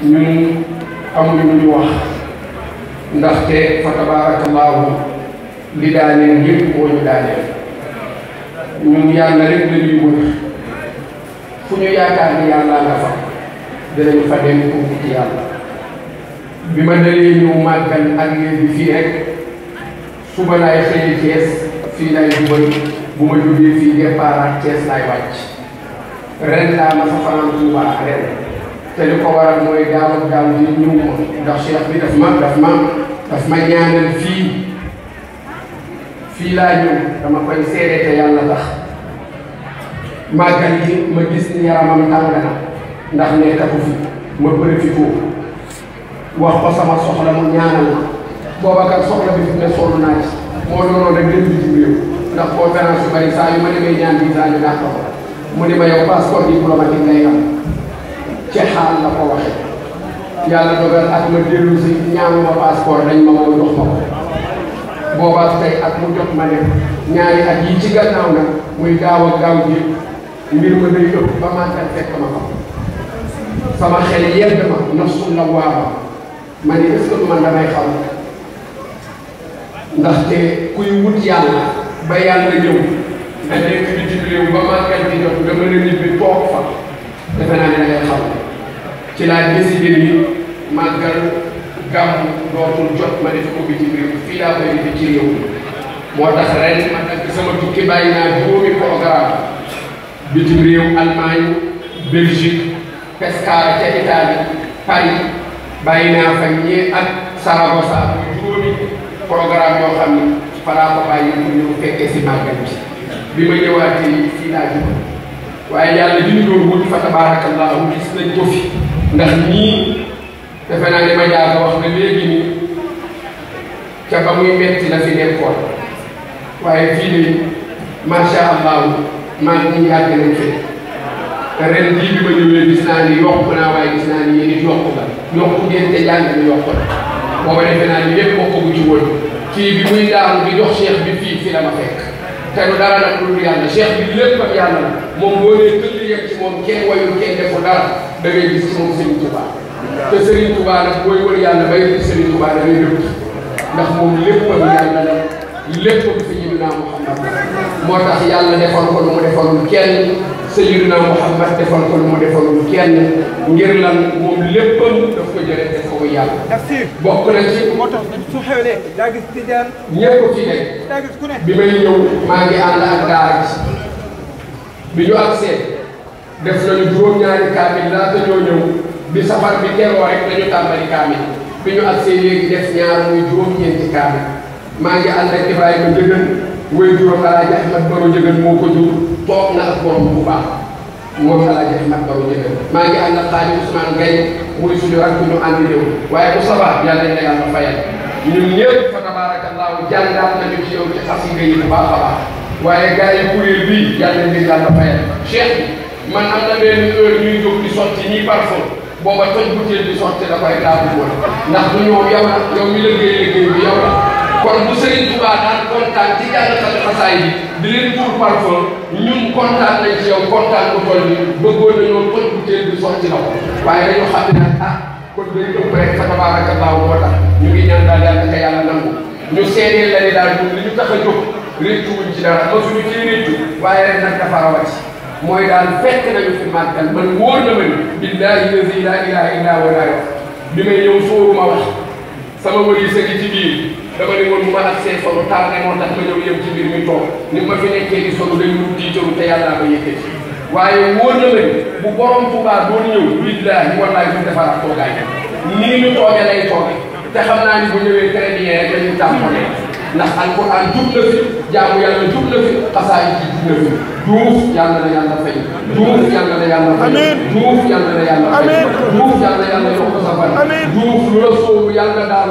ñun amuñu lu ñu wax ndaxte fa tabaarakallaahu li daaneel yëpp moo ñu daaneel ñun yàlla rek la ñuy wër fu ñu yaakaar ni yàlla nga fa dinañu fa dem pour wuti yàlla bi ma dalee ñëw màggal ak léegi fii rek suba laay xëyee Thiès fii laay jubal bu ma jógee fii départ ak Thiès laay wàcc ren laa ma sa fanaan Tuubaa ren te li ko waral mooy gaaw ak gaaw di ñëw ma ndax cheikh bi daf ma ñaanal fii laa ñëw dama koy seede te yàlla tax màggal gi ma gis ni yaramam tàng na ndax nekkatu fi ma profité wax ko sama soxla mu ñaanal ma booba kat soxla bi fi ne sonn naa ci moo doonoon rek dem bitim réew ndax conférence yu bari saa yu ma demee ñaan visa ñu naa ko mu ne ma yow passeport diplomatique ngay am ci xaal la ko waxee yàlla dogal ak ma dellu si ñaanuma passeport dañ ma woo jox ma ko boobaa tey ak mu jot ma dem ñaari at yi ci gannaaw nag muy gaaw ak gaaw ji mbir ma day ëpp ba màggal fekk ma ko sama xel yedd ma nafsul lawaama ma ni est-ce que man damay xam ndaxte kuy wut yàlla ba yàlla ñëw nga nekk bitim réew ba màggal gi jot nga mën a ñibbi toog fa defe naa ne da ngay xam ci laa décidé ni màggal gàmmu dootul jot ma def ko bitim réew fii laa koy defee ci réew mi moo tax ren ma dagg sama tukki bàyyi naa juróomi programme bitim réew Allemagne Belgique Pescara ca Italie Paris bàyyi naa fa ñee ak Saragossa ak juróomi programme yoo xam ni fa laa ko bàyyi pour ñëw fekkee si màggal bi ma ñëwaatee fii laa jëm waaye yàlla di ñu doon wut fa tabaarakallaahu gis nañ ko fi ndax ñii defe naa ne ma jaaga wax na léegi ni ca ba muy metti la fi nekkoon waaye fii de macha allahu maa ngi yàgg nañ fi ren jii bi ma ñëwee gis naa ni yokku naa waaye gis naa ni yéen it yokku la yokku ngeen te jàng ni yokku la booba defe naa ni lépp bokk bu ci woon kii bi muy daanu di jox cheikh bi fii la ma fekk te du dara nag lu dul yàlla cheikh bi lépp ak yàlla la moom boo nee tëdd yegg ci moom kenn wayul kenn deful dara da ngay gis ci moom Serigne Touba te Serigne Touba nag booy wër yàlla bay gis Serigne Touba da ngay dëpp ndax moom léppam yàlla la léppam Sayyidina Muhammad moo tax yàlla defal ko lu mu defalul kenn Sayyidina Muhammad defal ko lu mu defalul kenn ngir lan moom léppam daf ko jëlee def ko yàlla. bokk na ci moo tax su xewlee daa gis tijaan ñëpp fi nekk daa gis ku ne bi may ñëw maa ngi ànd ak daara gi bi ñu agsee def nañu juróom-ñaari kaamil laata ñoo ñëw bi safar bi teroo rek dañu tàmbali kaamil bi ñu agsee léegi def ñaar muy juróom-ñeenti kaamil maa ngi ànd ak Ibrahima Njëgën way juróom Alaaji Ahmad Baro Njëgën moo ko jur toog na ak borom bu baax moom Alaaji Ahmad Baro Njëgën maa ngi ànd ak Xaadim Ousmane Gaye muy suñu rakk ñu ànd réew waaye bu sabaa yàlla na yàlla fayal ñun ñëpp fa tabaarakallaahu jàngaat nañu ci yow ci xasida yi bu baax a baax waaye gars yi kuréel bii yàlla na yàlla fayal cheikh bi man am na benn heure ñuy jóg di sotti ñi parfum booba toj butéel di sotti da koy daabu woon ndax du ñoom yow la yow mi liggéey bi yow la kon bu Serigne Touba daan kontaan ci jàngkatu xasaay bi di leen tuur parfum ñun kontaan nañ ci yow kontaan bu toll ni bëggoon nañoo toj butéel di sotti la ko waaye dañoo xam ne nag ah kon day ëpp rek fa tabaarakallaahu moo tax ñu ngi ñaan daal yàlla ka yàlla nangu ñu seedeel la ni daal ñun li ñu tax a jóg réccu wuñ ci dara masuñu ci réccu waaye rek nag dafa rawati mooy daal fekk nañu fi màggal man wóor na ma ni billaahi lazi laa ilaaha illaa huwa laa wax bi may ñëw sóoruma wax sama wëri sa ngi ci biir dama ne woon bu ma ak see solo taal ne moo tax ma ñëw yem ci biir mi toog ni ma fi nekkee di solo dañu wut tiitaru te yàllaa ma yëkkati waaye wóor na ma ni bu borom Tuubaa doon ñëw billaahi wallaahi bu defaraat toogaay nii ñu toogee lay tooge te xam naa ni bu ñëwee très bien rek dañuy tàmpale ndax alquran jub na fi jaamu yàlla jub na fi xasaay ji jub na fi duuf yàlla na yàlla fay duuf yàlla na yàlla fay duuf yàlla na yàlla fay duuf yàlla yàlla yokk sa fan duuf lu la soobu yàlla daal